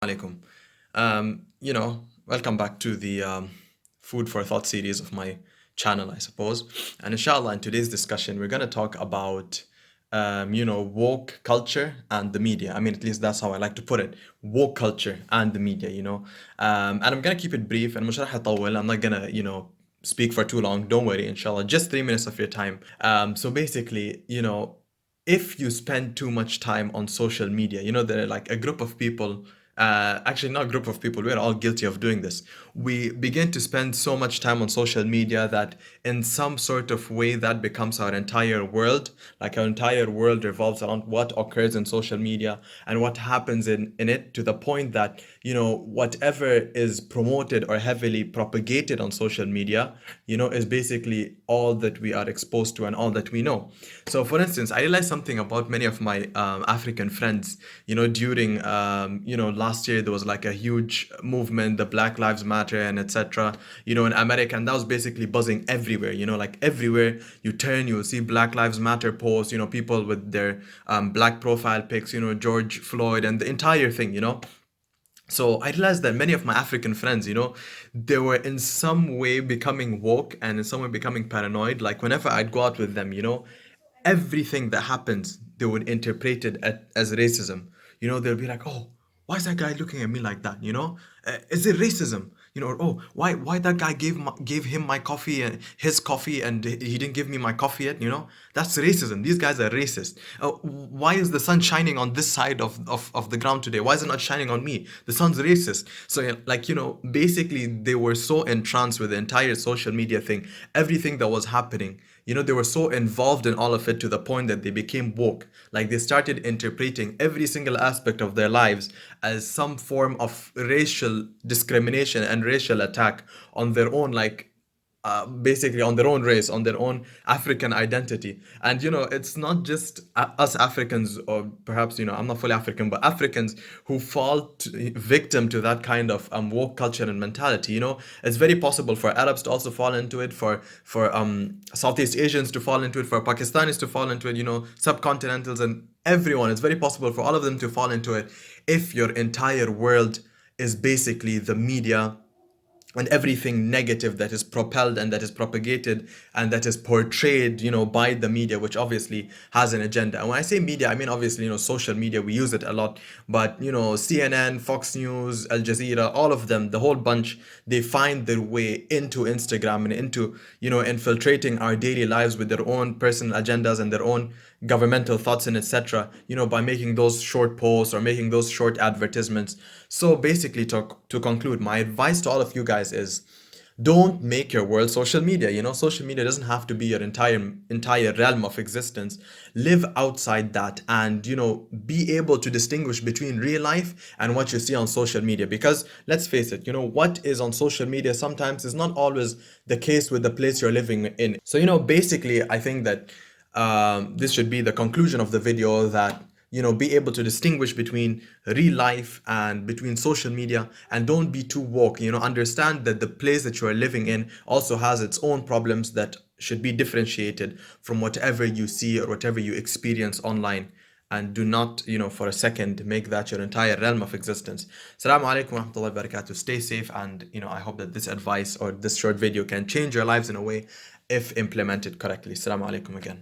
Alaikum. Welcome back to the food for thought series of my channel, I suppose. And inshallah, in today's discussion, we're going to talk about, woke culture and the media. I mean, at least that's how I like to put it. Woke culture and the media. And I'm going to keep it brief and مش راح أطول. I'm not going to, speak for too long. Don't worry, inshallah. Just 3 minutes of your time. So basically, if you spend too much time on social media, there are like a group of people, actually not a group of people, we're all guilty of doing this. We begin to spend so much time on social media that in some sort of way that becomes our entire world. Like our entire world revolves around what occurs in social media and what happens in it, to the point that, whatever is promoted or heavily propagated on social media, is basically all that we are exposed to and all that we know. So, for instance, I realized something about many of my African friends. During last year there was like a huge movement, the Black Lives Matter and etc. In America, and that was basically buzzing everywhere. Like everywhere you turn, you'll see Black Lives Matter posts. People with their black profile pics. George Floyd and the entire thing. So I realized that many of my African friends, they were in some way becoming woke and in some way becoming paranoid. Like whenever I'd go out with them, everything that happens, they would interpret it as racism. They'll be like, oh, why is that guy looking at me like that? Is it racism? Or, oh, why that guy gave him my coffee and his coffee and he didn't give me my coffee yet? That's racism. These guys are racist. Why is the sun shining on this side of the ground today? Why is it not shining on me? The sun's racist. So yeah, like, basically they were so entranced with the entire social media thing, everything that was happening. They were so involved in all of it to the point that they became woke. Like they started interpreting every single aspect of their lives as some form of racial discrimination and racial attack on their own, like basically on their own race, on their own African identity. And it's not just us Africans, or perhaps, I'm not fully African, but Africans who fall victim to that kind of woke culture and mentality. It's very possible for Arabs to also fall into it, for Southeast Asians to fall into it, for Pakistanis to fall into it, subcontinentals and everyone. It's very possible for all of them to fall into it if your entire world is basically the media and everything negative that is propelled and that is propagated and that is portrayed, by the media, which obviously has an agenda. And when I say media, I mean obviously, social media, we use it a lot, but CNN, Fox News, Al Jazeera, all of them, the whole bunch, they find their way into Instagram and into, infiltrating our daily lives with their own personal agendas and their own governmental thoughts and etc. By making those short posts or making those short advertisements. So basically, to conclude, my advice to all of you guys is, don't make your world social media. Social media doesn't have to be your entire realm of existence. Live outside that, and be able to distinguish between real life and what you see on social media. Because let's face it, what is on social media sometimes is not always the case with the place you're living in. So basically, I think that this should be the conclusion of the video, that be able to distinguish between real life and between social media, and don't be too woke. Understand that the place that you are living in also has its own problems that should be differentiated from whatever you see or whatever you experience online. And do not, for a second, make that your entire realm of existence. Assalamu alaikum wa rahmatullahi wa barakatuh. Stay safe, and I hope that this advice or this short video can change your lives in a way if implemented correctly. Assalamu alaikum again.